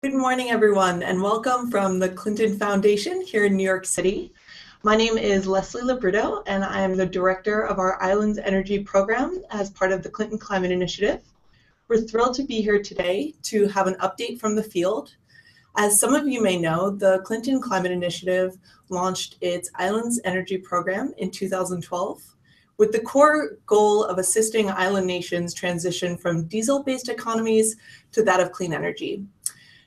Good morning, everyone, and welcome from the Clinton Foundation here in New York City. My name is Leslie Labruto, and I am the director of our Islands Energy Program as part of the Clinton Climate Initiative. We're thrilled to be here today to have an update from the field. As some of you may know, the Clinton Climate Initiative launched its Islands Energy Program in 2012 with the core goal of assisting island nations transition from diesel-based economies to that of clean energy.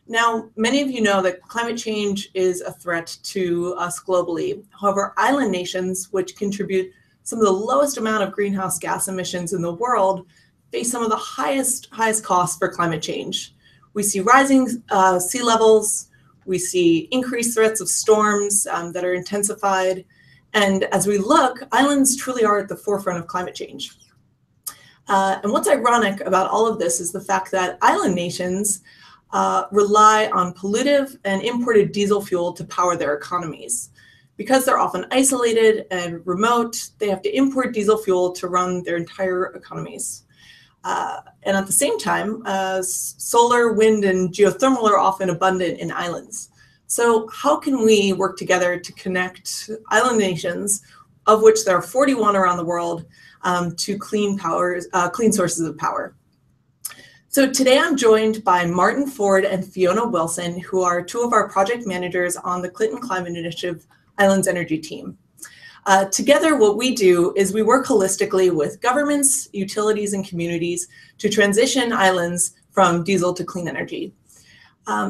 Now, many of you know that climate change is a threat to us globally. However, island nations, which contribute some of the lowest amount of greenhouse gas emissions in the world, face some of the highest costs for climate change. We see rising sea levels, we see increased threats of storms that are intensified, and as we look, islands truly are at the forefront of climate change. And what's ironic about all of this is the fact that island nations rely on pollutive and imported diesel fuel to power their economies. Because they're often isolated and remote, they have to import diesel fuel to run their entire economies. And at the same time, solar, wind, and geothermal are often abundant in islands. So how can we work together to connect island nations, of which there are 41 around the world, to clean sources of power? So today I'm joined by Martin Ford and Fiona Wilson, who are two of our project managers on the Clinton Climate Initiative Islands Energy team. Together, what we do is we work holistically with governments, utilities, and communities to transition islands from diesel to clean energy.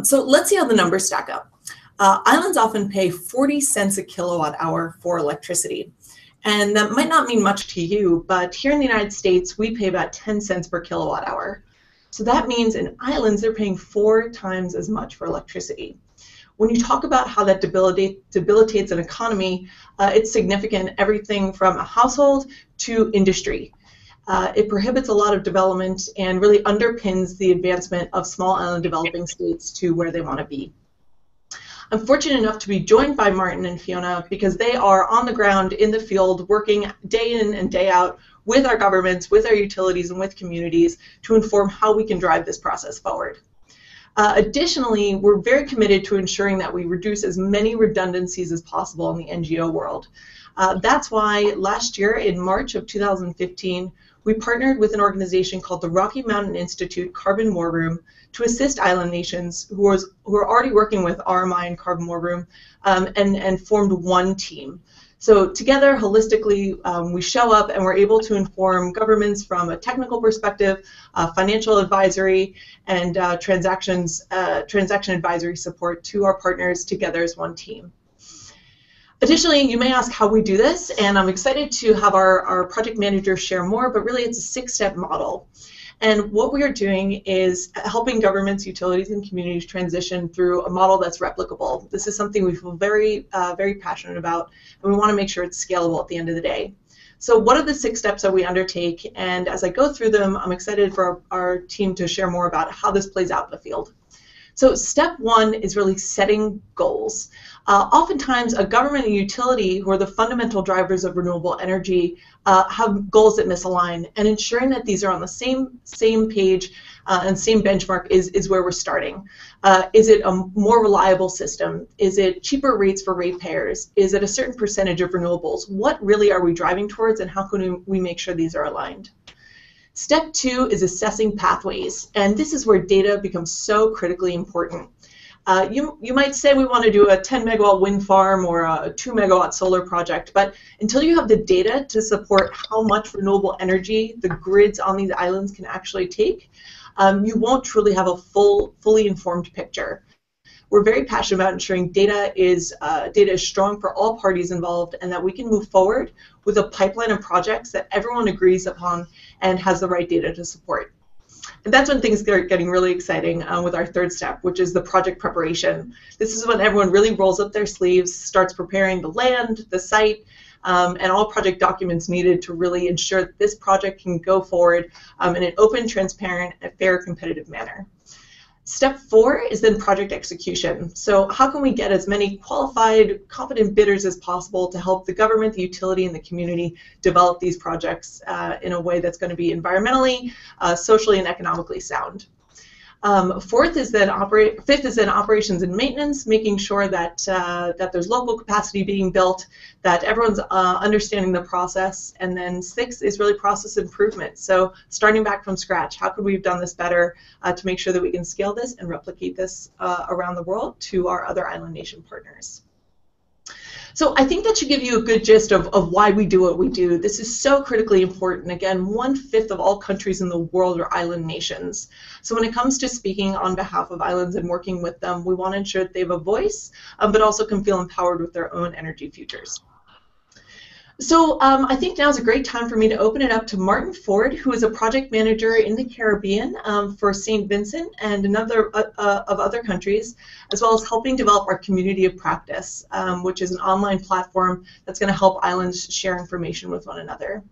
So let's see how the numbers stack up. Islands often pay 40 cents a kilowatt hour for electricity. And that might not mean much to you, but here in the United States, we pay about 10 cents per kilowatt hour. So that means in islands, they're paying 4 times as much for electricity. When you talk about how that debilitates an economy, it's significant, everything from a household to industry. It prohibits a lot of development and really underpins the advancement of small island developing states to where they want to be. I'm fortunate enough to be joined by Martin and Fiona because they are on the ground in the field working day in and day out with our governments, with our utilities, and with communities to inform how we can drive this process forward. Additionally, we're very committed to ensuring that we reduce as many redundancies as possible in the NGO world. That's why last year, in March of 2015, we partnered with an organization called the Rocky Mountain Institute Carbon War Room to assist island nations who are already working with RMI and Carbon War Room and formed one team. So together, holistically, we show up and we're able to inform governments from a technical perspective, financial advisory, and transaction advisory support to our partners together as one team. Additionally, you may ask how we do this, and I'm excited to have our project manager share more, but really it's a 6-step model. And what we are doing is helping governments, utilities, and communities transition through a model that's replicable. This is something we feel very, very passionate about, and we want to make sure it's scalable at the end of the day. So what are the 6 steps that we undertake? And as I go through them, I'm excited for our team to share more about how this plays out in the field. So step 1 is really setting goals. Oftentimes, a government and utility, who are the fundamental drivers of renewable energy, have goals that misalign, and ensuring that these are on the same page and same benchmark is where we're starting. Is it a more reliable system? Is it cheaper rates for ratepayers? Is it a certain percentage of renewables? What really are we driving towards, and how can we make sure these are aligned? Step 2 is assessing pathways, and this is where data becomes so critically important. You might say we want to do a 10 megawatt wind farm or a 2 megawatt solar project, but until you have the data to support how much renewable energy the grids on these islands can actually take, you won't truly have a fully informed picture. We're very passionate about ensuring data is strong for all parties involved, and that we can move forward with a pipeline of projects that everyone agrees upon and has the right data to support. And that's when things are getting really exciting with our 3rd step, which is the project preparation. This is when everyone really rolls up their sleeves, starts preparing the land, the site, and all project documents needed to really ensure that this project can go forward in an open, transparent, and fair, competitive manner. Step 4 is then project execution. So how can we get as many qualified, competent bidders as possible to help the government, the utility, and the community develop these projects in a way that's going to be environmentally, socially, and economically sound? Fifth is then operations and maintenance, making sure that that there's local capacity being built, that everyone's understanding the process. And then sixth is really process improvement. So starting back from scratch, how could we have done this better to make sure that we can scale this and replicate this around the world to our other island nation partners. So I think that should give you a good gist of why we do what we do. This is so critically important. Again, 1/5 of all countries in the world are island nations. So when it comes to speaking on behalf of islands and working with them, we want to ensure that they have a voice, but also can feel empowered with their own energy futures. So I think now is a great time for me to open it up to Martin Ford, who is a project manager in the Caribbean for Saint Vincent and another of other countries, as well as helping develop our community of practice, which is an online platform that's going to help islands share information with one another.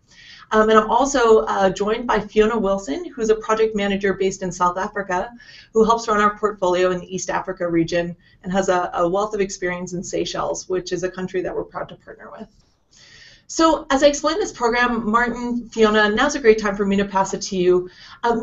And I'm also joined by Fiona Wilson, who's a project manager based in South Africa, who helps run our portfolio in the East Africa region and has a wealth of experience in Seychelles, which is a country that we're proud to partner with. So as I explain this program, Martin, Fiona, now's a great time for me to pass it to you.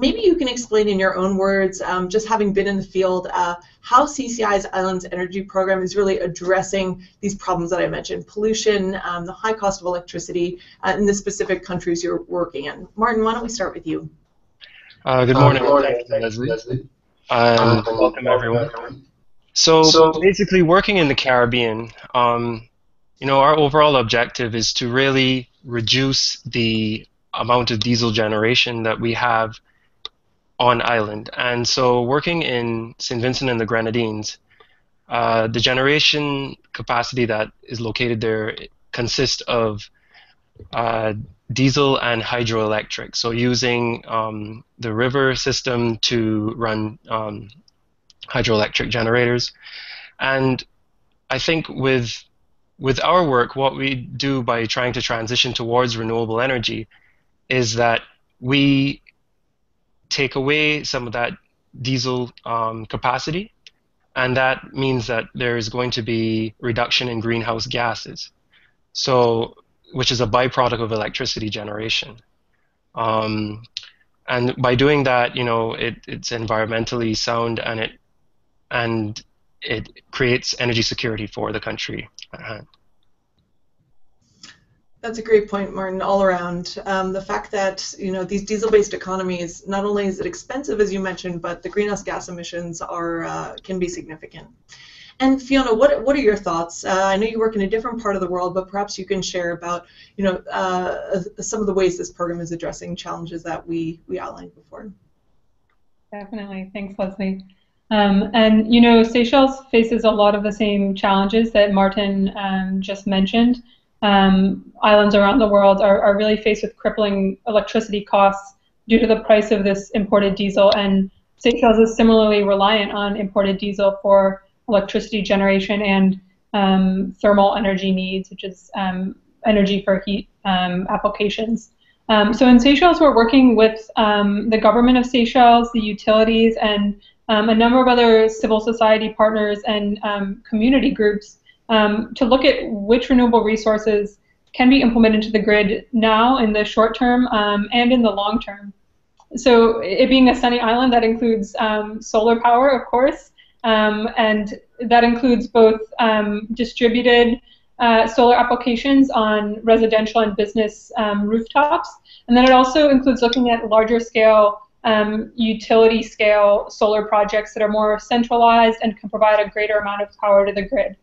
Maybe you can explain in your own words, just having been in the field, how CCI's Islands Energy Program is really addressing these problems that I mentioned, pollution, the high cost of electricity in the specific countries you're working in. Martin, why don't we start with you? Good morning. Thank you, Leslie. And welcome, everyone. So basically, working in the Caribbean, you know, our overall objective is to really reduce the amount of diesel generation that we have on island. And so working in Saint Vincent and the Grenadines, the generation capacity that is located there consists of diesel and hydroelectric. So using the river system to run hydroelectric generators. And I think with our work, what we do by trying to transition towards renewable energy is that we take away some of that diesel capacity, and that means that there is going to be reduction in greenhouse gases, so which is a byproduct of electricity generation. And by doing that, you know, it's environmentally sound, and it creates energy security for the country at hand. That's a great point, Martin, all around. The fact that, you know, these diesel-based economies, not only is it expensive, as you mentioned, but the greenhouse gas emissions can be significant. And Fiona, what are your thoughts? I know you work in a different part of the world, but perhaps you can share about, you know, some of the ways this program is addressing challenges that we outlined before. Definitely. Thanks, Leslie. And, you know, Seychelles faces a lot of the same challenges that Martin just mentioned. Islands around the world are really faced with crippling electricity costs due to the price of this imported diesel, and Seychelles is similarly reliant on imported diesel for electricity generation and thermal energy needs, which is energy for heat applications. So in Seychelles, we're working with the government of Seychelles, the utilities, and a number of other civil society partners and community groups to look at which renewable resources can be implemented into the grid now in the short term and in the long term. So it being a sunny island, that includes solar power, of course, and that includes both distributed solar applications on residential and business rooftops, and then it also includes looking at larger scale utility scale solar projects that are more centralized and can provide a greater amount of power to the grid.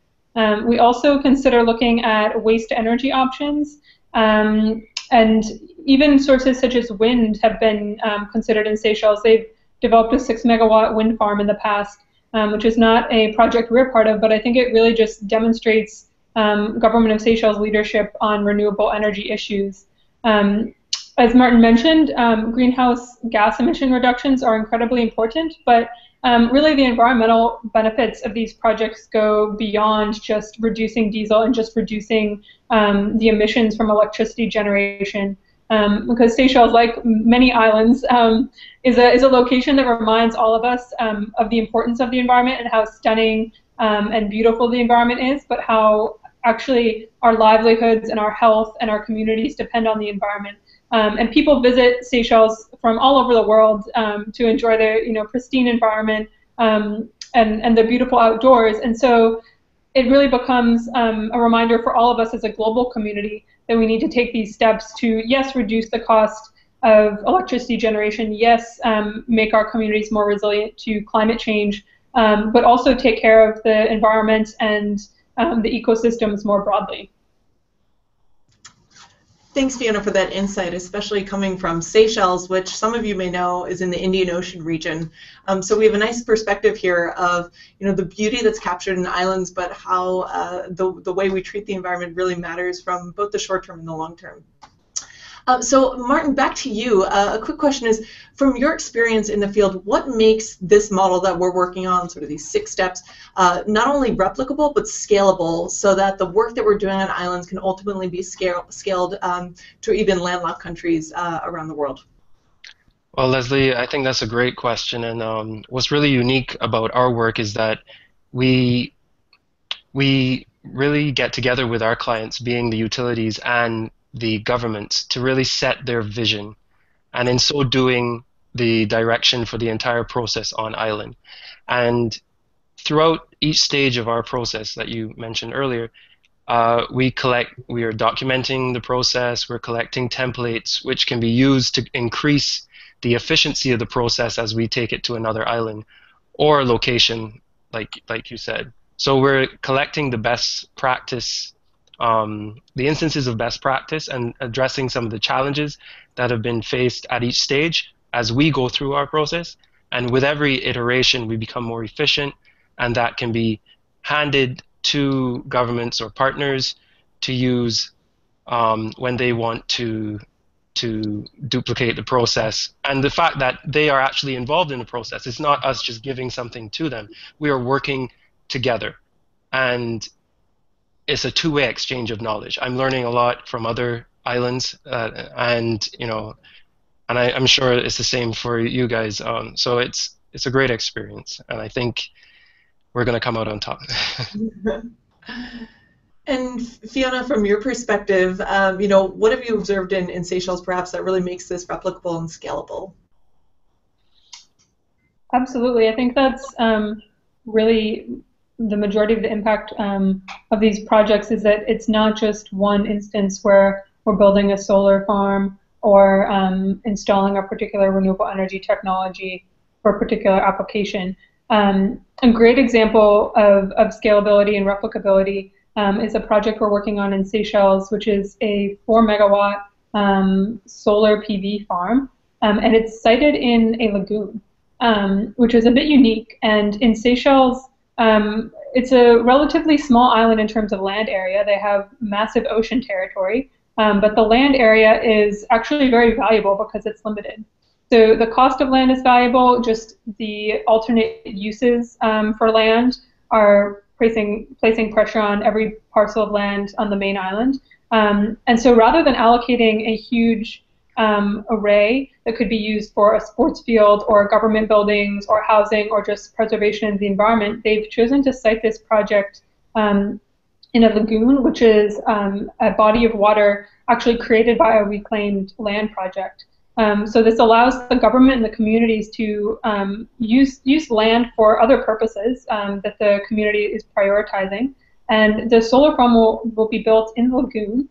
We also consider looking at waste to energy options, and even sources such as wind have been considered in Seychelles. They've developed a 6-megawatt wind farm in the past, which is not a project we're part of, but I think it really just demonstrates government of Seychelles leadership on renewable energy issues. As Martin mentioned, greenhouse gas emission reductions are incredibly important, but really the environmental benefits of these projects go beyond just reducing diesel and just reducing the emissions from electricity generation. Because Seychelles, like many islands, is a location that reminds all of us of the importance of the environment and how stunning and beautiful the environment is, but how actually our livelihoods and our health and our communities depend on the environment. And people visit Seychelles from all over the world to enjoy their pristine environment and the beautiful outdoors. And so it really becomes a reminder for all of us as a global community that we need to take these steps to, yes, reduce the cost of electricity generation, yes, make our communities more resilient to climate change, but also take care of the environment and the ecosystems more broadly. Thanks, Fiona, for that insight, especially coming from Seychelles, which some of you may know is in the Indian Ocean region. So we have a nice perspective here of the beauty that's captured in islands, but how the way we treat the environment really matters from both the short term and the long term. So Martin, back to you. A quick question is, from your experience in the field, what makes this model that we're working on, sort of these 6 steps, not only replicable but scalable, so that the work that we're doing on islands can ultimately be scaled to even landlocked countries around the world? Well, Leslie, I think that's a great question, and what's really unique about our work is that we really get together with our clients, being the utilities and the governments, to really set their vision, and in so doing, the direction for the entire process on island. And throughout each stage of our process that you mentioned earlier, we are documenting the process, we're collecting templates which can be used to increase the efficiency of the process as we take it to another island or location, like you said. So we're collecting the best practice, the instances of best practice, and addressing some of the challenges that have been faced at each stage as we go through our process. And with every iteration, we become more efficient, and that can be handed to governments or partners to use when they want to duplicate the process. And the fact that they are actually involved in the process, it's not us just giving something to them. We are working together, and it's a two-way exchange of knowledge. I'm learning a lot from other islands, and I'm sure it's the same for you guys. So it's a great experience, and I think we're going to come out on top. And Fiona, from your perspective, what have you observed in Seychelles perhaps that really makes this replicable and scalable? Absolutely. I think that's really the majority of the impact of these projects is that it's not just one instance where we're building a solar farm or installing a particular renewable energy technology for a particular application. A great example of scalability and replicability is a project we're working on in Seychelles, which is a 4-megawatt solar PV farm, and it's sited in a lagoon, which is a bit unique. And in Seychelles, it's a relatively small island in terms of land area. They have massive ocean territory, but the land area is actually very valuable because it's limited. So the cost of land is valuable, just the alternate uses for land are placing pressure on every parcel of land on the main island. And so rather than allocating a huge array that could be used for a sports field or government buildings or housing or just preservation of the environment, they've chosen to site this project in a lagoon, which is a body of water actually created by a reclaimed land project. So this allows the government and the communities to use land for other purposes that the community is prioritizing. And the solar farm will be built in the lagoon,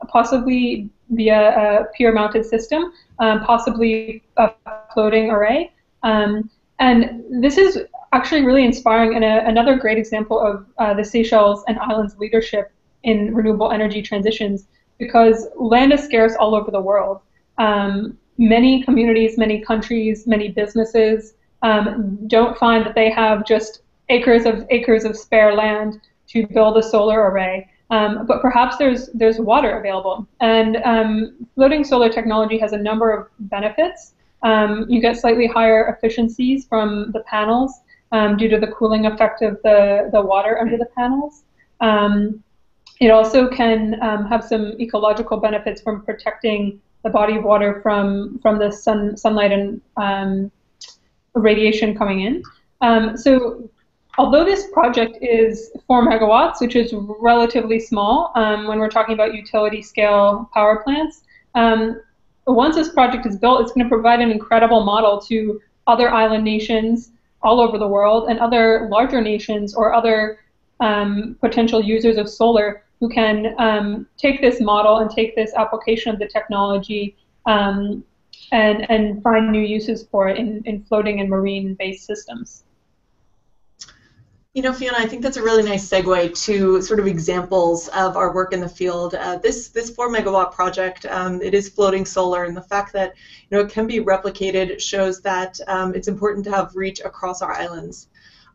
possibly via a pier-mounted system, possibly a floating array. And this is actually really inspiring and another great example of the Seychelles and islands leadership in renewable energy transitions, because land is scarce all over the world. Many communities, many countries, many businesses don't find that they have just acres of spare land to build a solar array. But perhaps there's water available. And floating solar technology has a number of benefits. You get slightly higher efficiencies from the panels due to the cooling effect of the water under the panels. It also can have some ecological benefits from protecting the body of water from the sunlight and radiation coming in. So although this project is 4 megawatts, which is relatively small when we're talking about utility scale power plants, once this project is built, it's going to provide an incredible model to other island nations all over the world and other larger nations or other potential users of solar who can take this model and take this application of the technology and find new uses for it in floating and marine-based systems. You know, Fiona, I think that's a really nice segue to sort of examples of our work in the field. This 4 megawatt project, it is floating solar, and the fact that it can be replicated shows that it's important to have reach across our islands.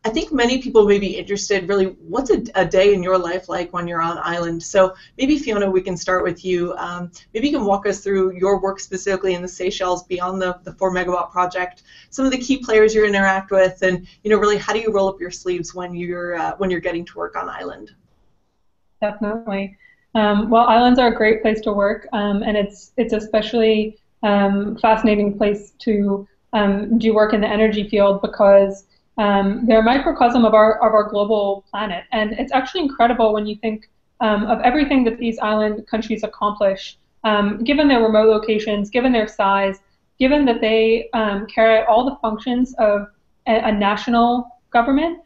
I think many people may be interested, really, what's a day in your life like when you're on island? So maybe, Fiona, we can start with you. Maybe you can walk us through your work specifically in the Seychelles beyond the 4 megawatt project, some of the key players you interact with, and really how do you roll up your sleeves when you're getting to work on island? Definitely. Well, islands are a great place to work, and it's especially fascinating place to do work in the energy field because they're a microcosm of our global planet, and it's actually incredible when you think of everything that these island countries accomplish, given their remote locations, given their size, given that they carry out all the functions of a national government,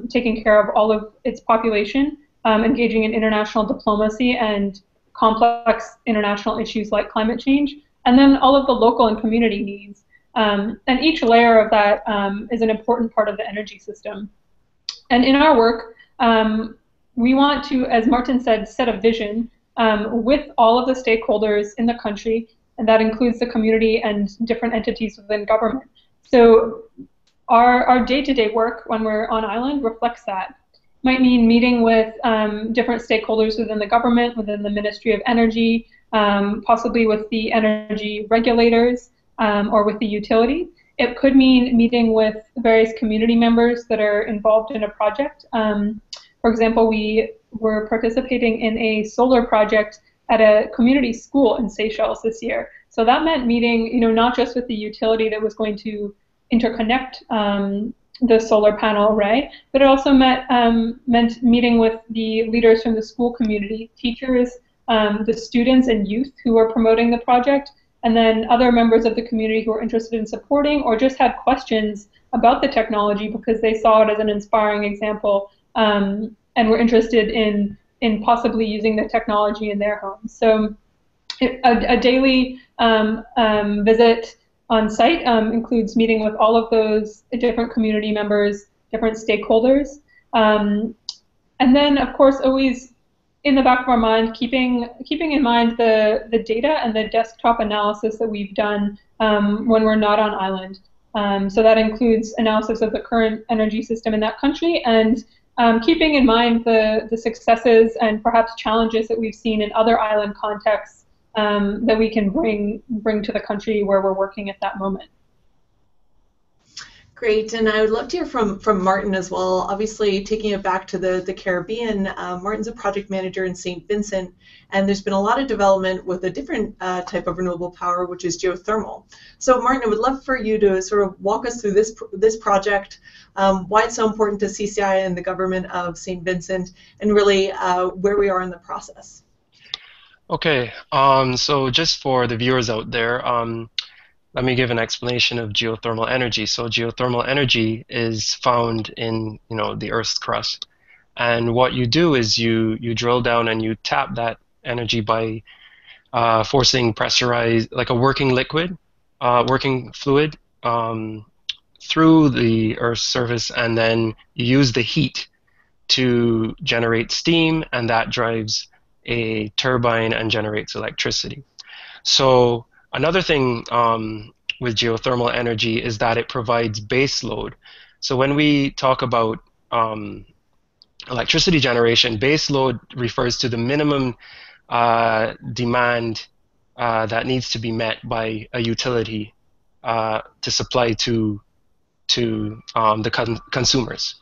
taking care of all of its population, engaging in international diplomacy and complex international issues like climate change, and then all of the local and community needs. And each layer of that is an important part of the energy system. And in our work, we want to, as Martin said, set a vision with all of the stakeholders in the country, and that includes the community and different entities within government. So our day-to-day work when we're on island reflects that. Might mean meeting with different stakeholders within the government, within the Ministry of Energy, possibly with the energy regulators, or with the utility. It could mean meeting with various community members that are involved in a project. For example, we were participating in a solar project at a community school in Seychelles this year. So that meant meeting, not just with the utility that was going to interconnect the solar panel array, but it also meant meeting with the leaders from the school community, teachers, the students and youth who were promoting the project, and then other members of the community who were interested in supporting or just had questions about the technology because they saw it as an inspiring example and were interested in possibly using the technology in their homes. So a daily visit on site includes meeting with all of those different community members, different stakeholders, and then, of course, always in the back of our mind, keeping in mind the data and the desktop analysis that we've done when we're not on island. So that includes analysis of the current energy system in that country and keeping in mind the successes and perhaps challenges that we've seen in other island contexts that we can bring to the country where we're working at that moment. Great, and I would love to hear from Martin as well. Obviously, taking it back to the Caribbean, Martin's a project manager in Saint Vincent, and there's been a lot of development with a different type of renewable power, which is geothermal. So, Martin, I would love for you to sort of walk us through this project, why it's so important to CCI and the government of Saint Vincent, and really where we are in the process. Okay, so just for the viewers out there, let me give an explanation of geothermal energy. So geothermal energy is found in the Earth's crust, and what you do is you drill down and you tap that energy by forcing pressurized, like a working liquid, working fluid through the Earth's surface, and then you use the heat to generate steam, and that drives a turbine and generates electricity. So another thing with geothermal energy is that it provides base load. So when we talk about electricity generation, base load refers to the minimum demand that needs to be met by a utility to supply to the consumers.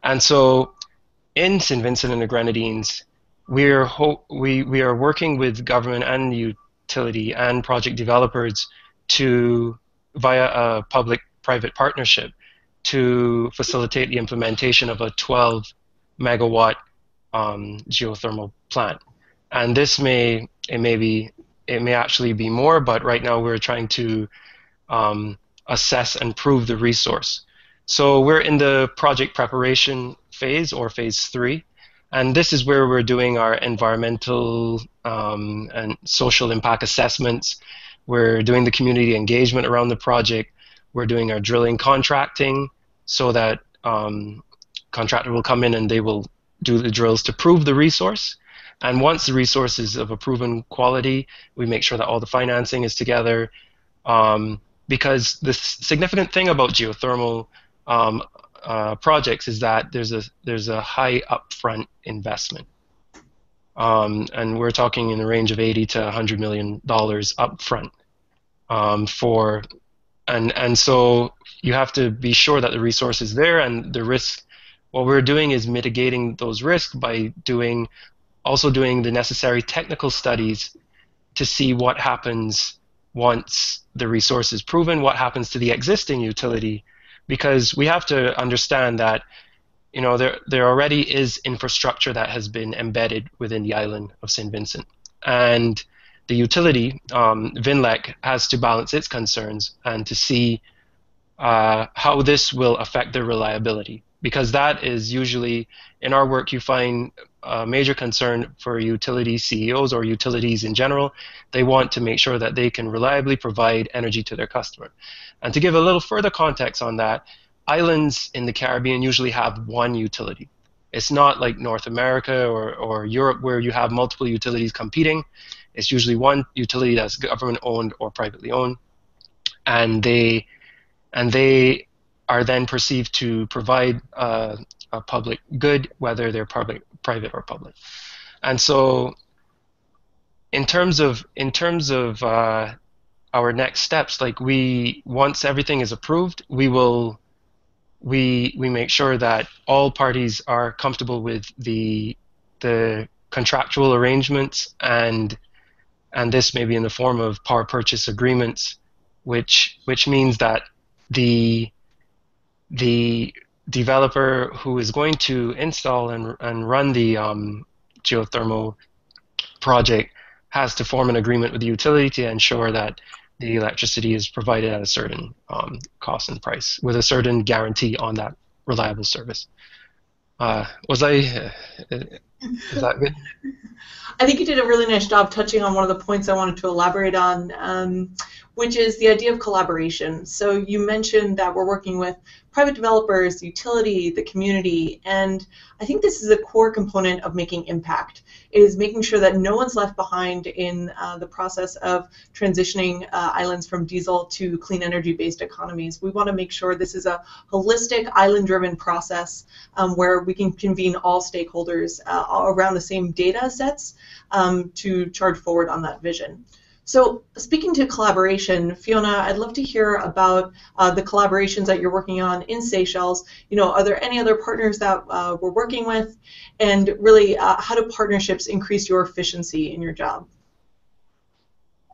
And so in St. Vincent and the Grenadines, we are working with government and utility and project developers to, via a public-private partnership, to facilitate the implementation of a 12 megawatt geothermal plant. And this may be it may actually be more, but right now we're trying to assess and prove the resource. So we're in the project preparation phase, or phase 3, and this is where we're doing our environmental and social impact assessments. We're doing the community engagement around the project. We're doing our drilling contracting, so that contractor will come in and they will do the drills to prove the resource. And once the resource is of a proven quality, we make sure that all the financing is together. Because the significant thing about geothermal projects is that there's a high upfront investment, and we're talking in the range of $80 to $100 million upfront and so you have to be sure that the resource is there, and the risk. What we're doing is mitigating those risks by also doing the necessary technical studies to see what happens once the resource is proven, what happens to the existing utility, because we have to understand that there already is infrastructure that has been embedded within the island of Saint Vincent, and the utility, Vinlec, has to balance its concerns and to see how this will affect their reliability, because that is usually, in our work, you find a major concern for utility CEOs or utilities in general. They want to make sure that they can reliably provide energy to their customer. And to give a little further context on that, islands in the Caribbean usually have one utility. It's not like North America or Europe, where you have multiple utilities competing. It's usually one utility that's government owned or privately owned, and they are then perceived to provide a public good, whether they're private or public. And so, in terms of our next steps, like once everything is approved, we make sure that all parties are comfortable with the contractual arrangements, and this may be in the form of power purchase agreements, which means that the developer who is going to install and run the geothermal project has to form an agreement with the utility to ensure that the electricity is provided at a certain cost and price, with a certain guarantee on that reliable service. Is that good? I think you did a really nice job touching on one of the points I wanted to elaborate on, which is the idea of collaboration. So you mentioned that we're working with private developers, the utility, the community, and I think this is a core component of making impact, is making sure that no one's left behind in the process of transitioning islands from diesel to clean energy-based economies. We want to make sure this is a holistic, island-driven process where we can convene all stakeholders around the same data sets to charge forward on that vision. So speaking to collaboration, Fiona, I'd love to hear about the collaborations that you're working on in Seychelles. Are there any other partners that we're working with? And really, how do partnerships increase your efficiency in your job?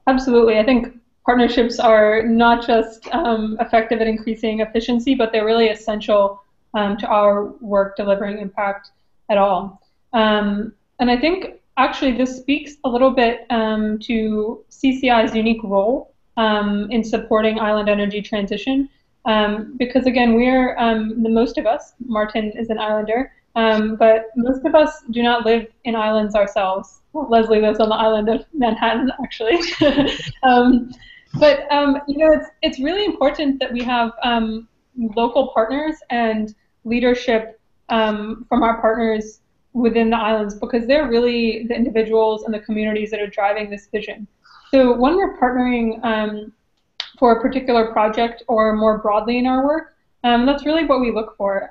Absolutely. I think partnerships are not just effective at increasing efficiency, but they're really essential to our work delivering impact at all. And I think actually this speaks a little bit to CCI's unique role in supporting island energy transition, because again, we're, most of us, Martin is an islander, but most of us do not live in islands ourselves. Well, Leslie lives on the island of Manhattan, actually. But it's really important that we have local partners and leadership from our partners within the islands, because they're really the individuals and the communities that are driving this vision. So when we're partnering for a particular project or more broadly in our work, that's really what we look for.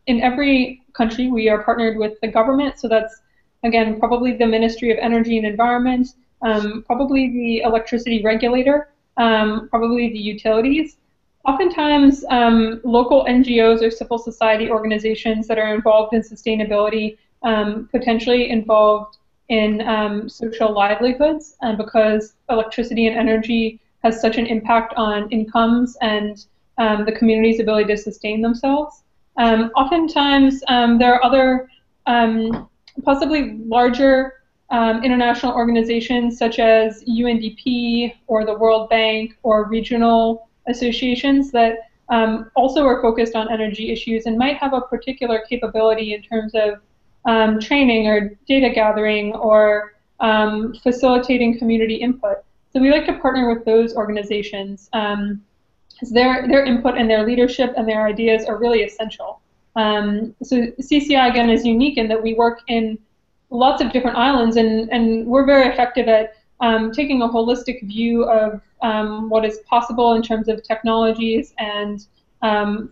In every country, we are partnered with the government, so that's, again, probably the Ministry of Energy and Environment, probably the electricity regulator, probably the utilities. Oftentimes, local NGOs or civil society organizations that are involved in sustainability, potentially involved in social livelihoods, because electricity and energy has such an impact on incomes and the community's ability to sustain themselves. Oftentimes, there are other possibly larger international organizations such as UNDP or the World Bank or regional associations that also are focused on energy issues and might have a particular capability in terms of training or data gathering or facilitating community input. So we like to partner with those organizations because their input and their leadership and their ideas are really essential. So CCI, again, is unique in that we work in lots of different islands, and we're very effective at taking a holistic view of what is possible in terms of technologies and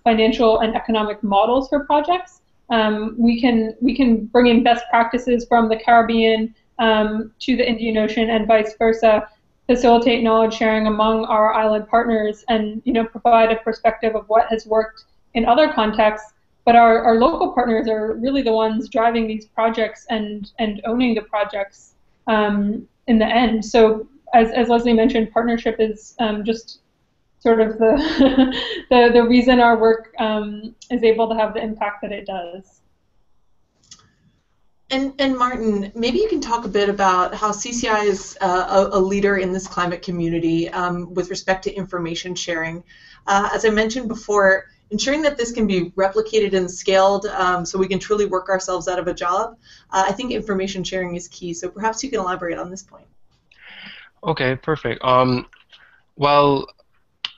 financial and economic models for projects. We can bring in best practices from the Caribbean to the Indian Ocean and vice versa, facilitate knowledge sharing among our island partners, and provide a perspective of what has worked in other contexts. But our local partners are really the ones driving these projects and owning the projects in the end. So as Leslie mentioned, partnership is just sort of the the reason our work is able to have the impact that it does. And Martin, maybe you can talk a bit about how CCI is a leader in this climate community with respect to information sharing. As I mentioned before, ensuring that this can be replicated and scaled so we can truly work ourselves out of a job, I think information sharing is key. So perhaps you can elaborate on this point. Okay, perfect. Well,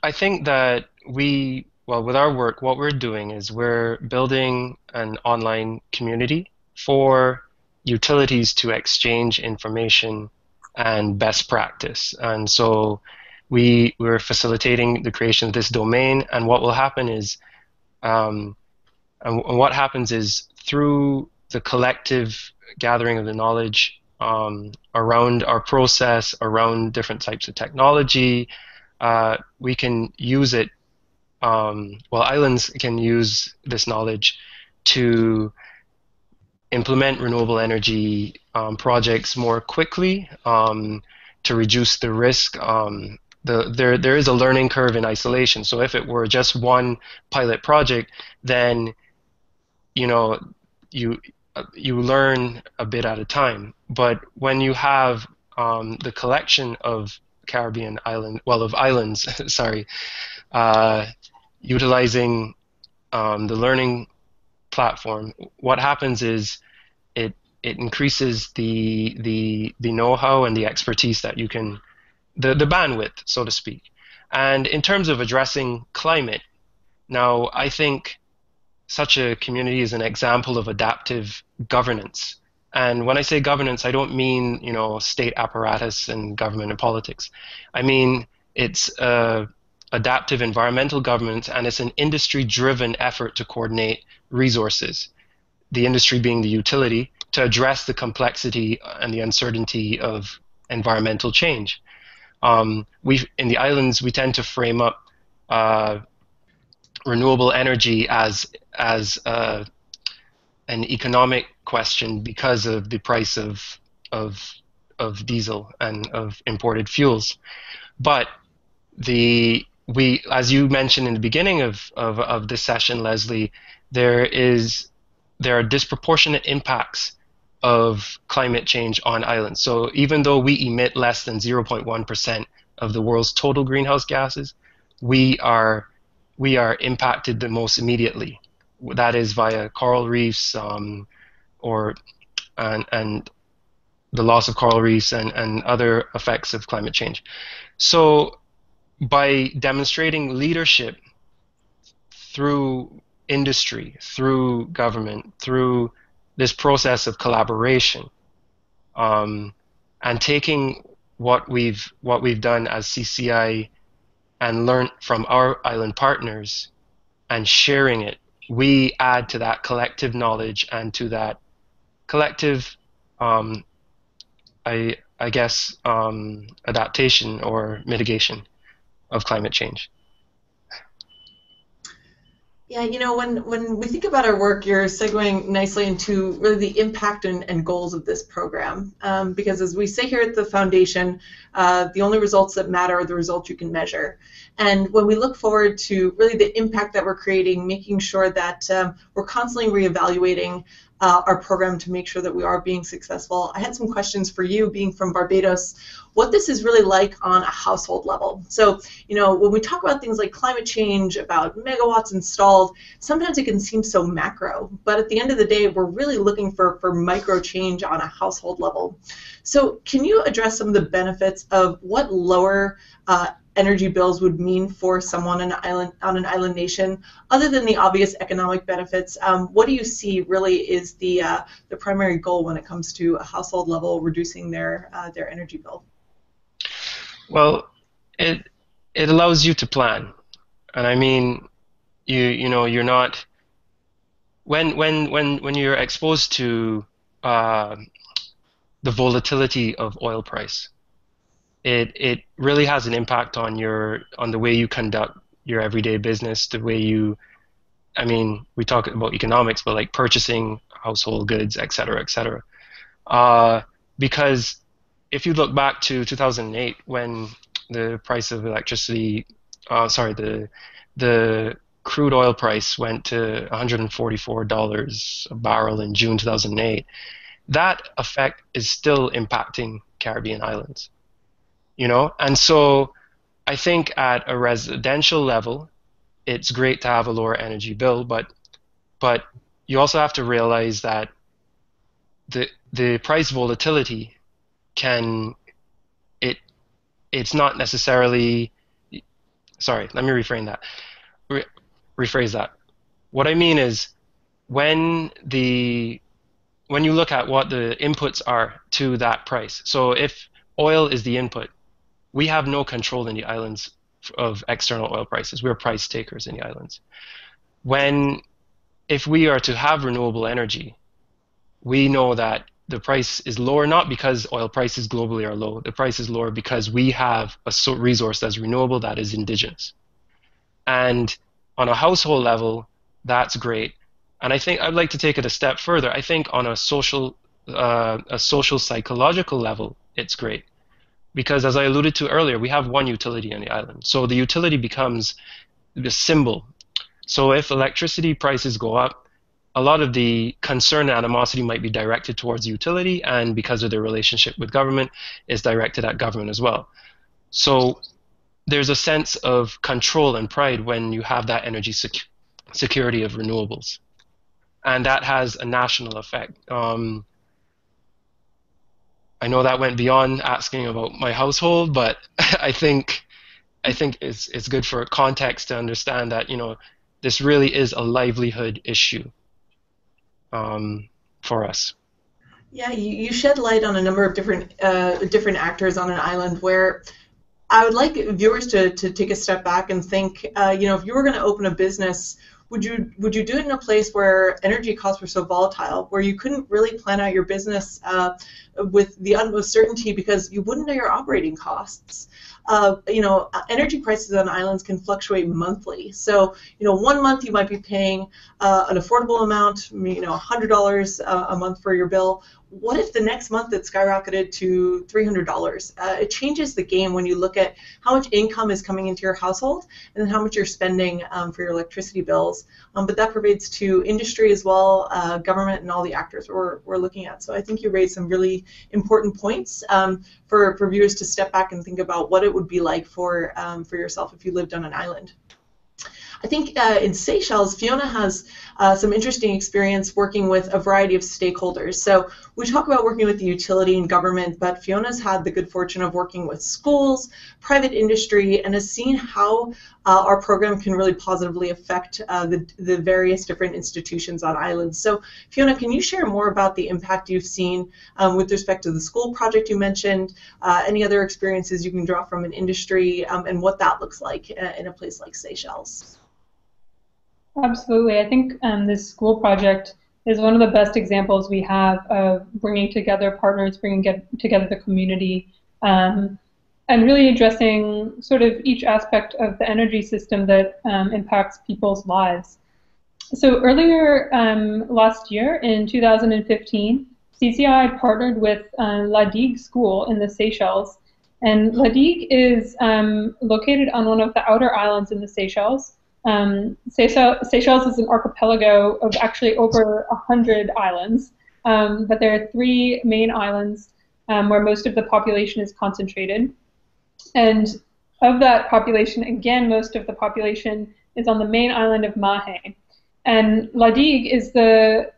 I think that with our work, what we're doing is we're building an online community for utilities to exchange information and best practice. And so we're facilitating the creation of this domain, and what will happen is, and what happens is through the collective gathering of the knowledge around our process, around different types of technology, we can use it, islands can use this knowledge to implement renewable energy projects more quickly, to reduce the risk. There is a learning curve in isolation. So if it were just one pilot project, then you learn a bit at a time. But when you have the collection of islands, sorry, utilizing the learning platform, what happens is it increases the know-how and the expertise that you can, the bandwidth, so to speak. And in terms of addressing climate, now I think such a community is an example of adaptive governance. And when I say governance, I don't mean state apparatus and government and politics. I mean it's adaptive environmental governance, and it's an industry-driven effort to coordinate resources, the industry being the utility, to address the complexity and the uncertainty of environmental change. In the islands, we tend to frame up renewable energy as an economic question because of the price of diesel and of imported fuels. But as you mentioned in the beginning of this session, Leslie, there are disproportionate impacts of climate change on islands. So even though we emit less than 0.1% of the world's total greenhouse gases, we are impacted the most immediately. That is via coral reefs, and the loss of coral reefs and other effects of climate change. So by demonstrating leadership through industry, through government, through this process of collaboration, and taking what we've done as CCI and learned from our island partners and sharing it, we add to that collective knowledge and to that collective, I guess, adaptation or mitigation of climate change. Yeah, when we think about our work, you're segueing nicely into really the impact and goals of this program. Because as we say here at the foundation, the only results that matter are the results you can measure. And when we look forward to really the impact that we're creating, making sure that we're constantly reevaluating our program to make sure that we are being successful. I had some questions for you, being from Barbados, what this is really like on a household level. So, when we talk about things like climate change, about megawatts installed, sometimes it can seem so macro, but at the end of the day, we're really looking for micro change on a household level. So can you address some of the benefits of what lower energy bills would mean for someone on an island nation, other than the obvious economic benefits? What do you see really is the primary goal when it comes to a household level reducing their energy bill? Well, it allows you to plan, and I mean, you're not when you're exposed to the volatility of oil price. It really has an impact on the way you conduct your everyday business, the way I mean, we talk about economics, but like purchasing household goods, et cetera, et cetera. Because if you look back to 2008, when the price of electricity, the crude oil price went to $144 a barrel in June 2008, that effect is still impacting Caribbean islands. And so I think at a residential level, it's great to have a lower energy bill, but you also have to realize that the price volatility it's not necessarily, sorry, let me rephrase that. What I mean is when you look at what the inputs are to that price. So if oil is the input, we have no control in the islands of external oil prices. We're price takers in the islands. If we are to have renewable energy, we know that the price is lower not because oil prices globally are low. The price is lower because we have a resource that's renewable, that is indigenous. And on a household level, that's great. And I think I'd like to take it a step further. I think on a social psychological level, it's great. Because as I alluded to earlier, we have one utility on the island. So the utility becomes the symbol. So if electricity prices go up, a lot of the concern and animosity might be directed towards the utility, and because of their relationship with government, is directed at government as well. So there's a sense of control and pride when you have that energy security of renewables. And that has a national effect. I know that went beyond asking about my household, but I think it's good for context to understand that this really is a livelihood issue for us. Yeah, you shed light on a number of different actors on an island where I would like viewers to take a step back and think, if you were going to open a business, would you do it in a place where energy costs were so volatile, where you couldn't really plan out your business with the utmost certainty because you wouldn't know your operating costs? Energy prices on islands can fluctuate monthly. So, 1 month you might be paying an affordable amount, $100 a month for your bill. What if the next month it skyrocketed to $300? It changes the game when you look at how much income is coming into your household and then how much you're spending for your electricity bills. But that pervades to industry as well, government, and all the actors we're looking at. So I think you raised some really important points for viewers to step back and think about what it would be like for yourself if you lived on an island. I think in Seychelles, Fiona has some interesting experience working with a variety of stakeholders. So we talk about working with the utility and government, but Fiona's had the good fortune of working with schools, private industry, and has seen how our program can really positively affect the various different institutions on islands. So Fiona, can you share more about the impact you've seen with respect to the school project you mentioned, any other experiences you can draw from an industry, and what that looks like in a place like Seychelles? Absolutely. I think this school project is one of the best examples we have of bringing together partners, bringing together the community, and really addressing sort of each aspect of the energy system that impacts people's lives. So earlier last year, in 2015, CCI partnered with La Digue School in the Seychelles. And La Digue is located on one of the outer islands in the Seychelles. Seychelles is an archipelago of actually over 100 islands, but there are 3 main islands where most of the population is concentrated. And of that population, again, most of the population is on the main island of Mahé. And La Digue is the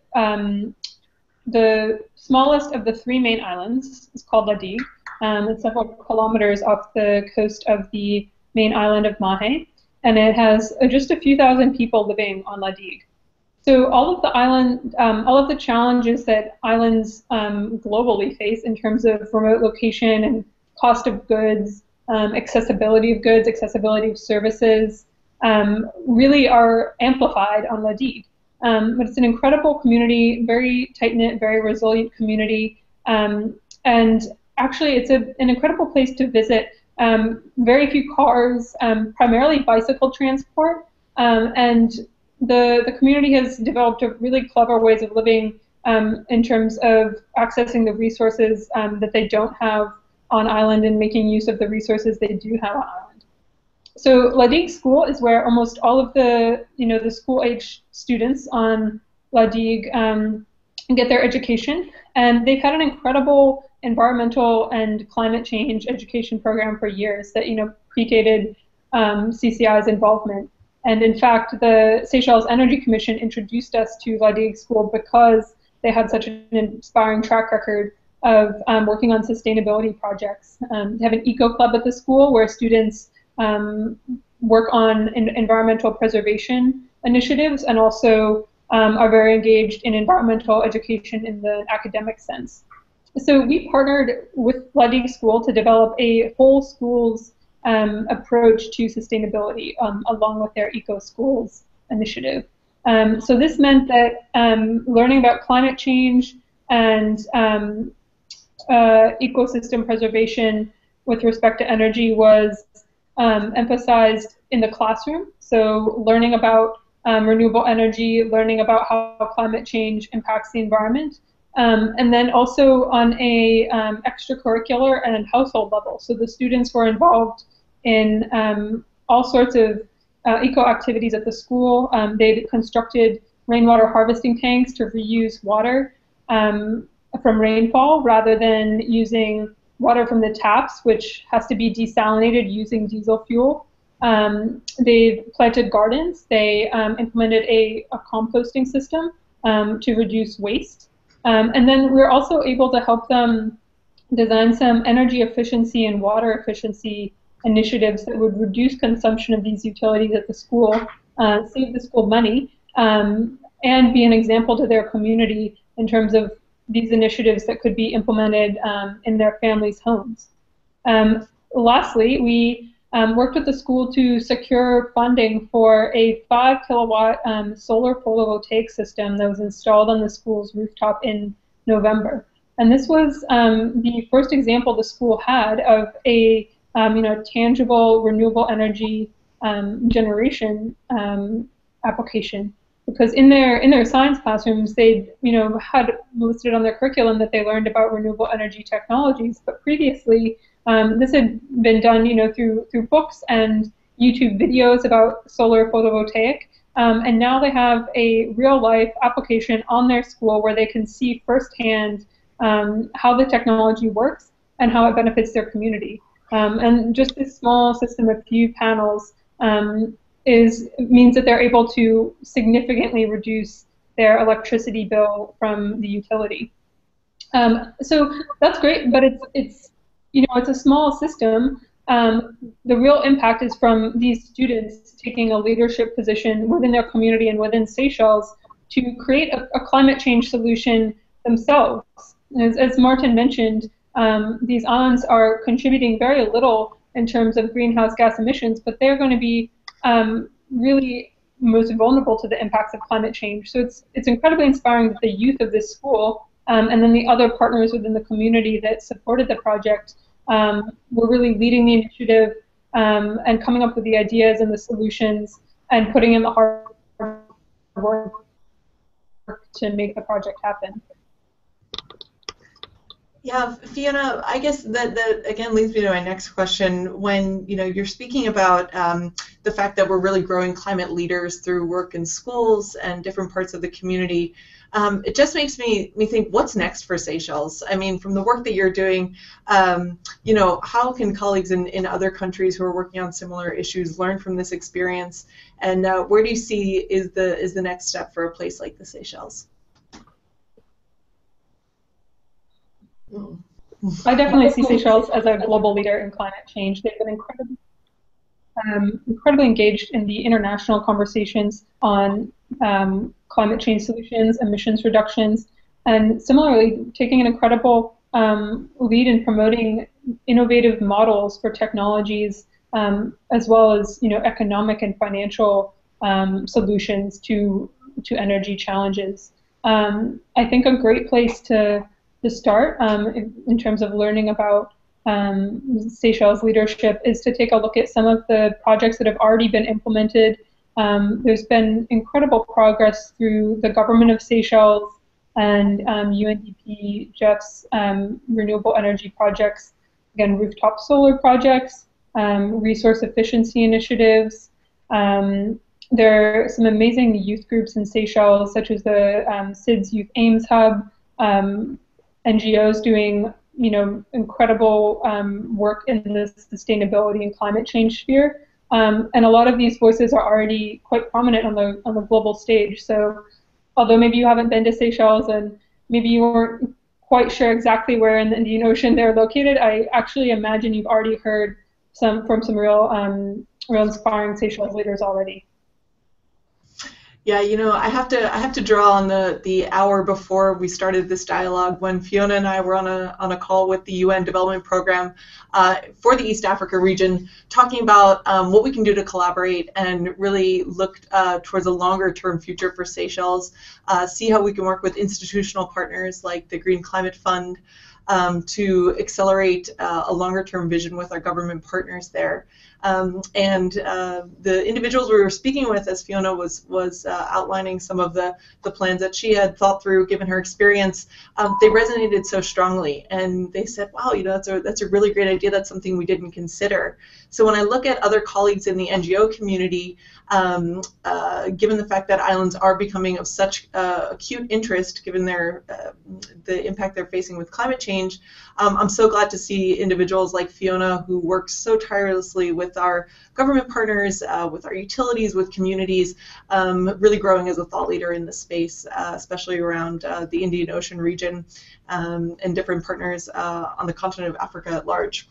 smallest of the 3 main islands. It's called La Digue. It's several kilometers off the coast of the main island of Mahé, and it has just a few thousand people living on La Digue. So all of the challenges that islands globally face in terms of remote location and cost of goods, accessibility of services, really are amplified on La Digue. But it's an incredible community, very tight-knit, very resilient community, and actually it's an incredible place to visit. Very few cars, primarily bicycle transport, and the community has developed a really clever ways of living in terms of accessing the resources that they don't have on island and making use of the resources they do have on island. So La Digue School is where almost all of the the school-age students on La Digue get their education, and they've had an incredible environmental and climate change education program for years that predated CCI's involvement. And in fact, the Seychelles Energy Commission introduced us to La Digue School because they had such an inspiring track record of working on sustainability projects. They have an eco club at the school where students work on environmental preservation initiatives, and also are very engaged in environmental education in the academic sense. So we partnered with La Digue School to develop a whole schools approach to sustainability along with their Eco Schools initiative. So this meant that learning about climate change and ecosystem preservation with respect to energy was emphasized in the classroom. So learning about renewable energy, learning about how climate change impacts the environment, and then also on a extracurricular and household level. So the students were involved in all sorts of eco activities at the school. They constructed rainwater harvesting tanks to reuse water from rainfall rather than using water from the taps, which has to be desalinated using diesel fuel. They've planted gardens. They implemented a composting system to reduce waste. And then we're also able to help them design some energy efficiency and water efficiency initiatives that would reduce consumption of these utilities at the school, save the school money, and be an example to their community in terms of these initiatives that could be implemented in their families' homes. Lastly, we worked with the school to secure funding for a 5 kilowatt solar photovoltaic system that was installed on the school's rooftop in November. And this was the first example the school had of a tangible renewable energy generation application. Because in their science classrooms, they had listed on their curriculum that they learned about renewable energy technologies, but previously this had been done through books and YouTube videos about solar photovoltaic, and now they have a real life application on their school where they can see firsthand how the technology works and how it benefits their community. And just this small system of few panels means that they're able to significantly reduce their electricity bill from the utility. So that's great, but it's a small system. The real impact is from these students taking a leadership position within their community and within Seychelles to create a climate change solution themselves. As Martin mentioned, these islands are contributing very little in terms of greenhouse gas emissions, but they're going to be really most vulnerable to the impacts of climate change. So it's incredibly inspiring that the youth of this school and then the other partners within the community that supported the project were really leading the initiative and coming up with the ideas and the solutions and putting in the hard work to make the project happen. Yeah, Fiona, I guess that again leads me to my next question. When you're speaking about the fact that we're really growing climate leaders through work in schools and different parts of the community, it just makes me think, what's next for Seychelles? I mean, from the work that you're doing, how can colleagues in other countries who are working on similar issues learn from this experience? And where do you see is the next step for a place like the Seychelles? I definitely see Seychelles as a global leader in climate change. They've been incredibly engaged in the international conversations on climate change solutions, emissions reductions, and similarly taking an incredible lead in promoting innovative models for technologies, as well as economic and financial solutions to energy challenges. I think a great place to start in terms of learning about Seychelles leadership is to take a look at some of the projects that have already been implemented. There's been incredible progress through the government of Seychelles and UNDP, Jeff's renewable energy projects, again, rooftop solar projects, resource efficiency initiatives. There are some amazing youth groups in Seychelles, such as the SIDS Youth Aims Hub, NGOs doing incredible work in the sustainability and climate change sphere, and a lot of these voices are already quite prominent on the global stage. So, although maybe you haven't been to Seychelles and maybe you weren't quite sure exactly where in the Indian Ocean they're located, I actually imagine you've already heard from some real inspiring Seychelles leaders already. Yeah, I have to draw on the hour before we started this dialogue when Fiona and I were on a call with the UN Development Program for the East Africa region, talking about what we can do to collaborate and really look towards a longer-term future for Seychelles, see how we can work with institutional partners like the Green Climate Fund to accelerate a longer-term vision with our government partners there. And the individuals we were speaking with, as Fiona was outlining some of the plans that she had thought through, given her experience, they resonated so strongly, and they said, "Wow, that's a really great idea. That's something we didn't consider." So when I look at other colleagues in the NGO community, given the fact that islands are becoming of such acute interest, given the impact they're facing with climate change, I'm so glad to see individuals like Fiona, who works so tirelessly with our government partners, with our utilities, with communities, really growing as a thought leader in this space, especially around the Indian Ocean region and different partners on the continent of Africa at large.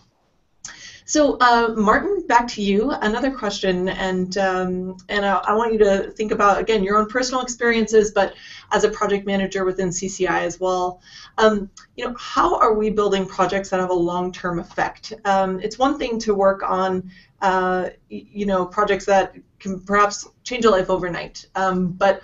So, Martin, back to you. Another question, and I want you to think about, again, your own personal experiences, but as a project manager within CCI as well. How are we building projects that have a long-term effect? It's one thing to work on, projects that can perhaps change a life overnight, but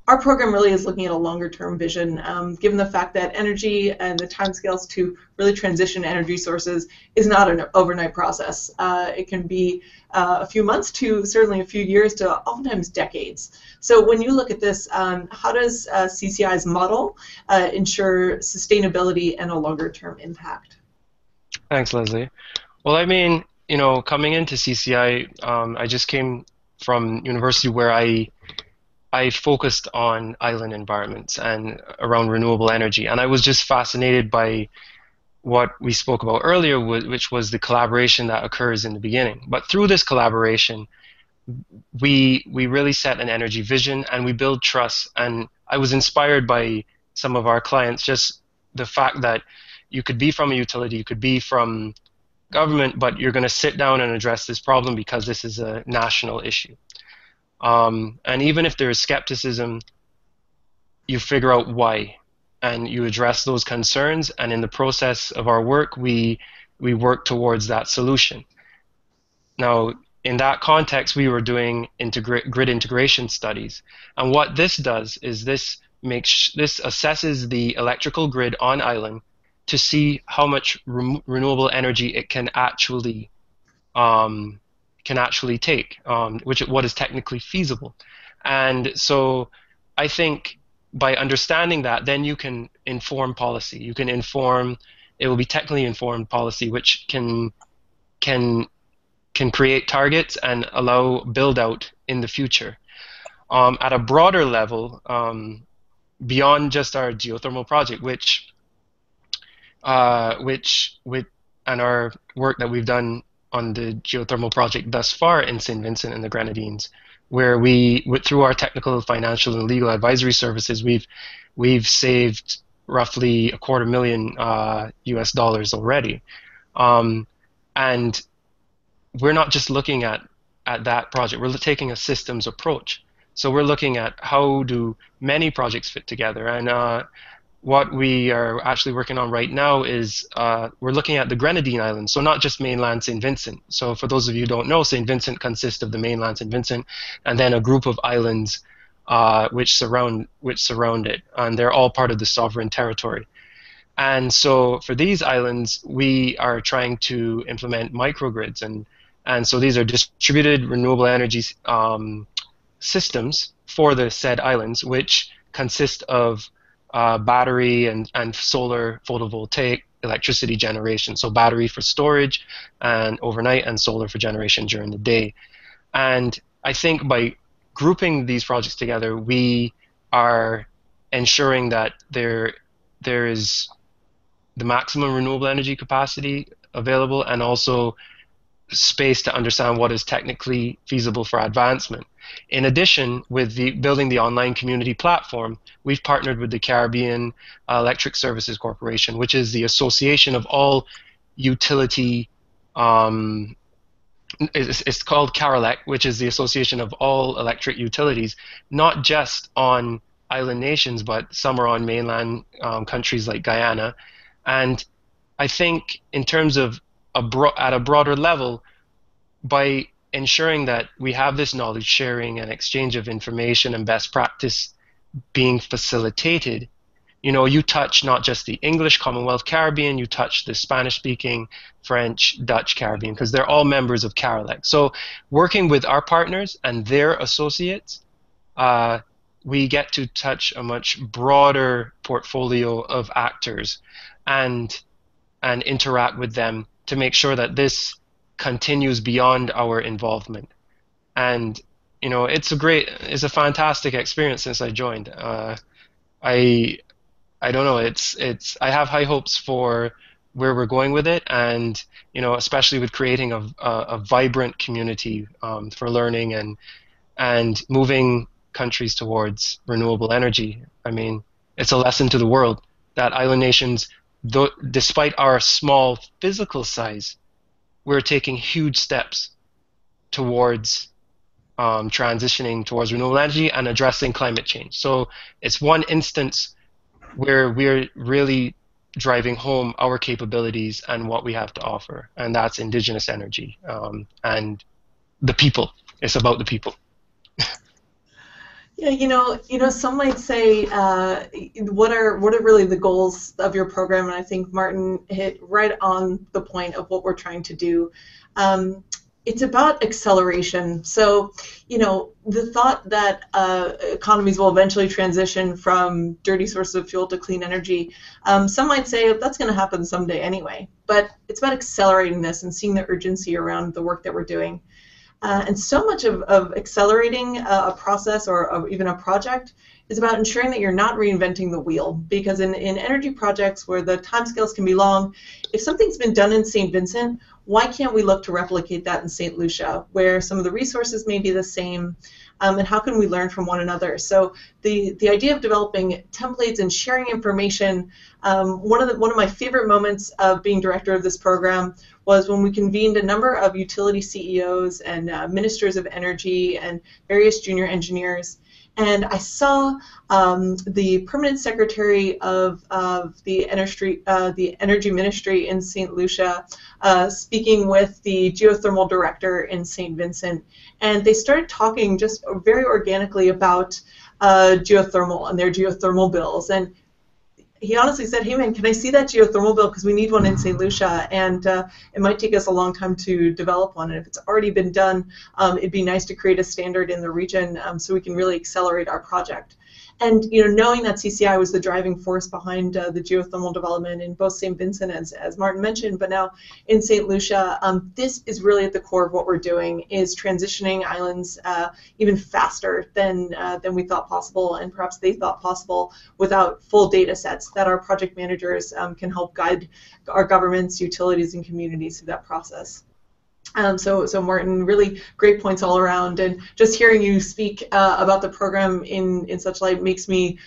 our program really is looking at a longer-term vision, given the fact that energy and the timescales to really transition energy sources is not an overnight process. It can be a few months to certainly a few years to oftentimes decades. So when you look at this, how does CCI's model ensure sustainability and a longer-term impact? Thanks, Leslie. Well, I mean, coming into CCI, I just came from university where I focused on island environments and around renewable energy, and I was just fascinated by what we spoke about earlier, which was the collaboration that occurs in the beginning. But through this collaboration, we really set an energy vision and we build trust. And I was inspired by some of our clients, just the fact that you could be from a utility, you could be from government, but you're going to sit down and address this problem because this is a national issue. And even if there is skepticism, you figure out why, and you address those concerns. And in the process of our work, we work towards that solution. Now, in that context, we were doing grid integration studies, and what this does is this assesses the electrical grid on island to see how much renewable energy it can actually take, what is technically feasible. And so I think by understanding that, then you can inform policy. You can inform, it will be technically informed policy, which can create targets and allow build out in the future. At a broader level, beyond just our geothermal project, with and our work that we've done on the geothermal project thus far in Saint Vincent and the Grenadines, where through our technical, financial, and legal advisory services, we've saved roughly $250,000 US already, and we're not just looking at that project. We're taking a systems approach. So we're looking at how do many projects fit together, and what we are actually working on right now is we're looking at the Grenadine Islands, so not just mainland St. Vincent. So for those of you who don't know, St. Vincent consists of the mainland St. Vincent and then a group of islands which surround it, and they're all part of the sovereign territory. And so for these islands, we are trying to implement microgrids, and so these are distributed renewable energy systems for the said islands, which consist of battery and solar photovoltaic electricity generation. So battery for storage and overnight, and solar for generation during the day. And I think by grouping these projects together, we are ensuring that there is the maximum renewable energy capacity available, and also space to understand what is technically feasible for advancement. In addition, with building the online community platform, we've partnered with the Caribbean Electric Services Corporation, which is the association of all utility, it's called CARELEC, which is the association of all electric utilities, not just on island nations, but some are on mainland countries like Guyana. And I think in terms of at a broader level, by ensuring that we have this knowledge sharing and exchange of information and best practice being facilitated, you touch not just the English Commonwealth Caribbean, you touch the Spanish-speaking, French, Dutch Caribbean, because they're all members of CARELEC. So working with our partners and their associates, we get to touch a much broader portfolio of actors and interact with them to make sure that this continues beyond our involvement. And it's a fantastic experience since I joined. I don't know, I have high hopes for where we're going with it, and especially with creating a vibrant community for learning and moving countries towards renewable energy. I mean, it's a lesson to the world that island nations, despite our small physical size, we're taking huge steps towards transitioning towards renewable energy and addressing climate change. So it's one instance where we're really driving home our capabilities and what we have to offer, and that's indigenous energy and the people. It's about the people. Yeah, some might say, what are really the goals of your program? And I think Martin hit right on the point of what we're trying to do. It's about acceleration. So, the thought that economies will eventually transition from dirty sources of fuel to clean energy, some might say that's going to happen someday anyway. But it's about accelerating this and seeing the urgency around the work that we're doing. And so much of accelerating a process or even a project is about ensuring that you're not reinventing the wheel. Because in energy projects where the timescales can be long, if something's been done in St. Vincent, why can't we look to replicate that in St. Lucia, where some of the resources may be the same, and how can we learn from one another? So the idea of developing templates and sharing information, one of my favorite moments of being director of this program was when we convened a number of utility CEOs and ministers of energy and various junior engineers. And I saw the permanent secretary of the Energy Ministry in St. Lucia speaking with the geothermal director in St. Vincent. And they started talking just very organically about geothermal and their geothermal bills. And he honestly said, hey man, can I see that geothermal bill, because we need one in St. Lucia, and it might take us a long time to develop one, and if it's already been done, it'd be nice to create a standard in the region so we can really accelerate our project. And knowing that CCI was the driving force behind the geothermal development in both St. Vincent, as Martin mentioned, but now in St. Lucia, this is really at the core of what we're doing, is transitioning islands even faster than we thought possible, and perhaps they thought possible, without full data sets that our project managers can help guide our governments, utilities, and communities through that process. So Martin, really great points all around, and just hearing you speak about the program in such light makes me,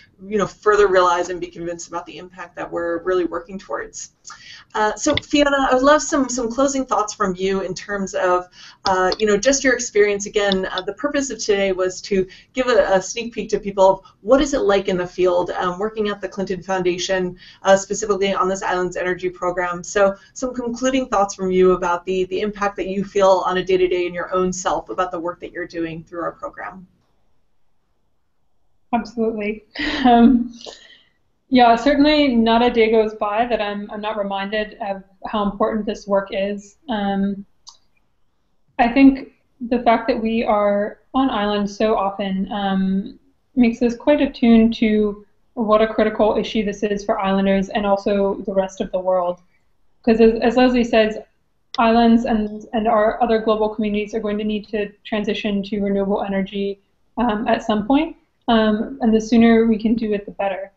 further realize and be convinced about the impact that we're really working towards. So Fiona, I would love some closing thoughts from you in terms of, just your experience. Again, the purpose of today was to give a sneak peek to people of what is it like in the field, working at the Clinton Foundation, specifically on this Islands Energy Program. So some concluding thoughts from you about the impact that you feel on a day-to-day in your own self about the work that you're doing through our program. Absolutely. Yeah, certainly not a day goes by that I'm not reminded of how important this work is. I think the fact that we are on islands so often makes us quite attuned to what a critical issue this is for islanders and also the rest of the world. Because as Leslie says, islands and our other global communities are going to need to transition to renewable energy at some point. And the sooner we can do it, the better.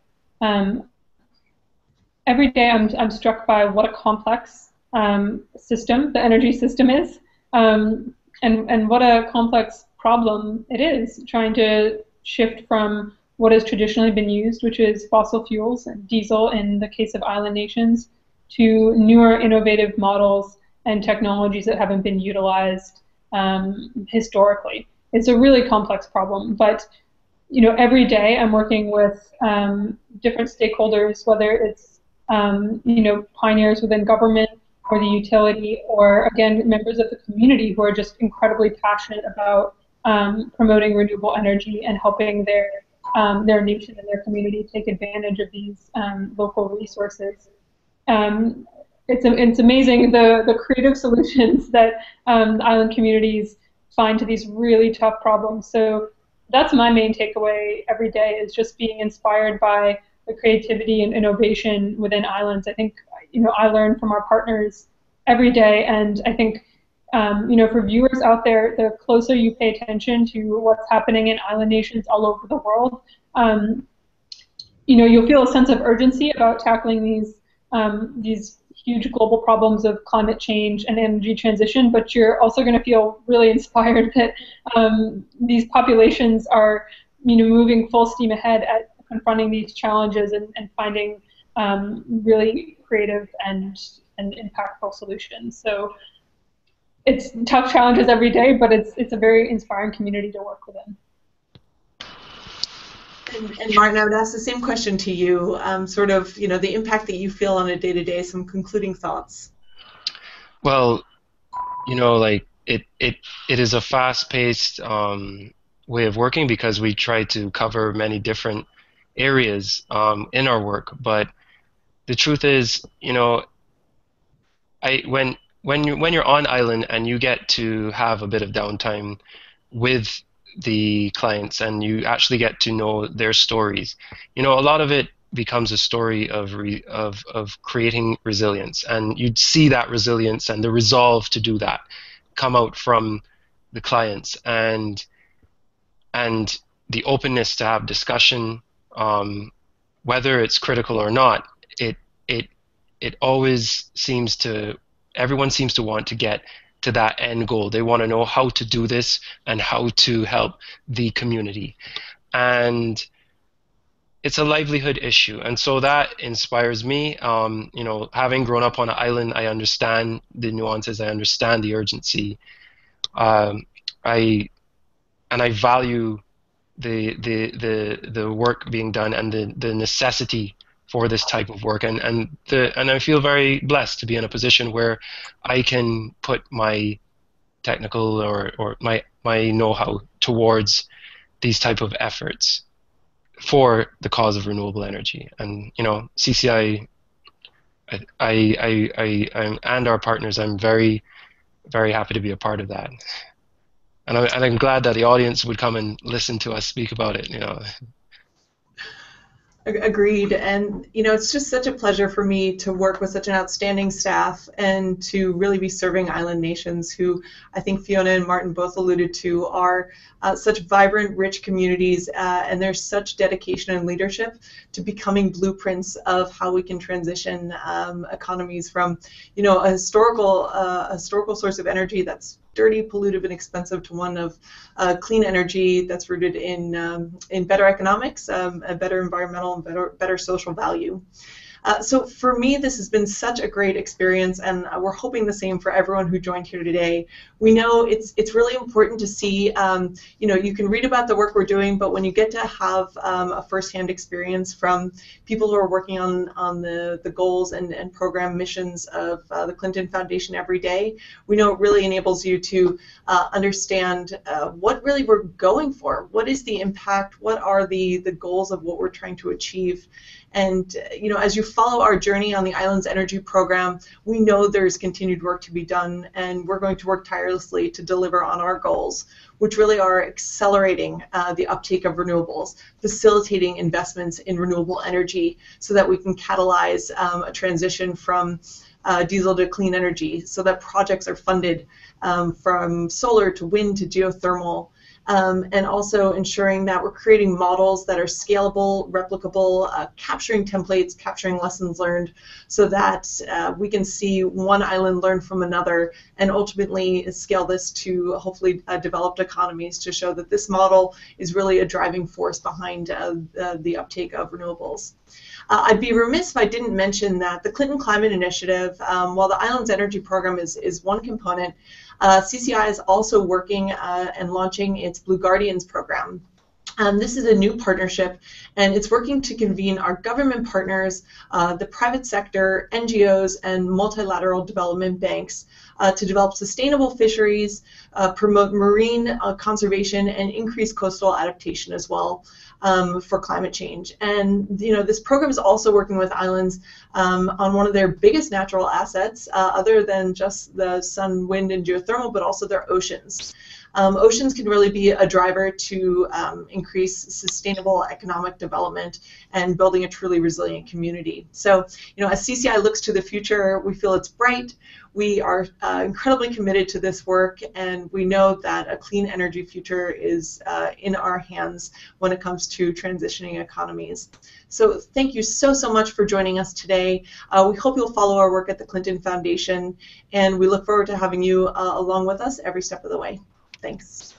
Every day I'm struck by what a complex system the energy system is, and what a complex problem it is, trying to shift from what has traditionally been used, which is fossil fuels and diesel in the case of island nations, to newer innovative models and technologies that haven't been utilized historically. It's a really complex problem, but every day I'm working with different stakeholders, whether it's pioneers within government or the utility, or again members of the community who are just incredibly passionate about promoting renewable energy and helping their nation and their community take advantage of these local resources. It's amazing the creative solutions that island communities find to these really tough problems. So that's my main takeaway every day, is just being inspired by the creativity and innovation within islands. I think I learn from our partners every day, and I think for viewers out there, the closer you pay attention to what's happening in island nations all over the world, you'll feel a sense of urgency about tackling these huge global problems of climate change and energy transition, but you're also going to feel really inspired that these populations are moving full steam ahead at confronting these challenges and finding really creative and impactful solutions. So it's tough challenges every day, but it's a very inspiring community to work within. And Martin, I would ask the same question to you, sort of, the impact that you feel on a day-to-day, some concluding thoughts. Well, like it is a fast-paced way of working, because we try to cover many different areas in our work. But the truth is, when you're on island and you get to have a bit of downtime with the clients and you actually get to know their stories, a lot of it becomes a story of creating resilience, and you'd see that resilience and the resolve to do that come out from the clients, and the openness to have discussion, whether it's critical or not. It always seems to, everyone seems to want to get to that end goal. They want to know how to do this and how to help the community. And it's a livelihood issue. And so that inspires me. Having grown up on an island, I understand the nuances, I understand the urgency. I value the work being done and the necessity for this type of work, and I feel very blessed to be in a position where I can put my technical or my know-how towards these type of efforts. for the cause of renewable energy. And CCI, and our partners, I'm very, very happy to be a part of that. And I'm glad that the audience would come and listen to us speak about it. Agreed. And, it's just such a pleasure for me to work with such an outstanding staff and to really be serving island nations who I think Fiona and Martin both alluded to are such vibrant, rich communities, and there's such dedication and leadership to becoming blueprints of how we can transition economies from, a historical source of energy that's dirty, pollutive, and expensive to one of clean energy that's rooted in better economics, a better environmental, and better social value. So for me, this has been such a great experience, and we're hoping the same for everyone who joined here today. We know it's really important to see, you can read about the work we're doing, but when you get to have a firsthand experience from people who are working on the goals and program missions of the Clinton Foundation every day, we know it really enables you to understand what really we're going for. What is the impact? What are the goals of what we're trying to achieve? And as you follow our journey on the Islands Energy Program, we know there's continued work to be done, and we're going to work tirelessly to deliver on our goals, which really are accelerating the uptake of renewables, facilitating investments in renewable energy so that we can catalyze a transition from diesel to clean energy, so that projects are funded from solar to wind to geothermal, and also ensuring that we're creating models that are scalable, replicable, capturing templates, capturing lessons learned, so that we can see one island learn from another and ultimately scale this to hopefully developed economies to show that this model is really a driving force behind the uptake of renewables. I'd be remiss if I didn't mention that the Clinton Climate Initiative, while the Islands Energy Program is one component, CCI is also working and launching its Blue Guardians program. This is a new partnership, and it's working to convene our government partners, the private sector, NGOs, and multilateral development banks to develop sustainable fisheries, promote marine conservation, and increase coastal adaptation as well for climate change. And this program is also working with islands on one of their biggest natural assets, other than just the sun, wind, and geothermal, but also their oceans. Oceans can really be a driver to increase sustainable economic development and building a truly resilient community. So, as CCI looks to the future, we feel it's bright. We are incredibly committed to this work, and we know that a clean energy future is in our hands when it comes to transitioning economies. So thank you so much for joining us today. We hope you'll follow our work at the Clinton Foundation, and we look forward to having you along with us every step of the way. Thanks.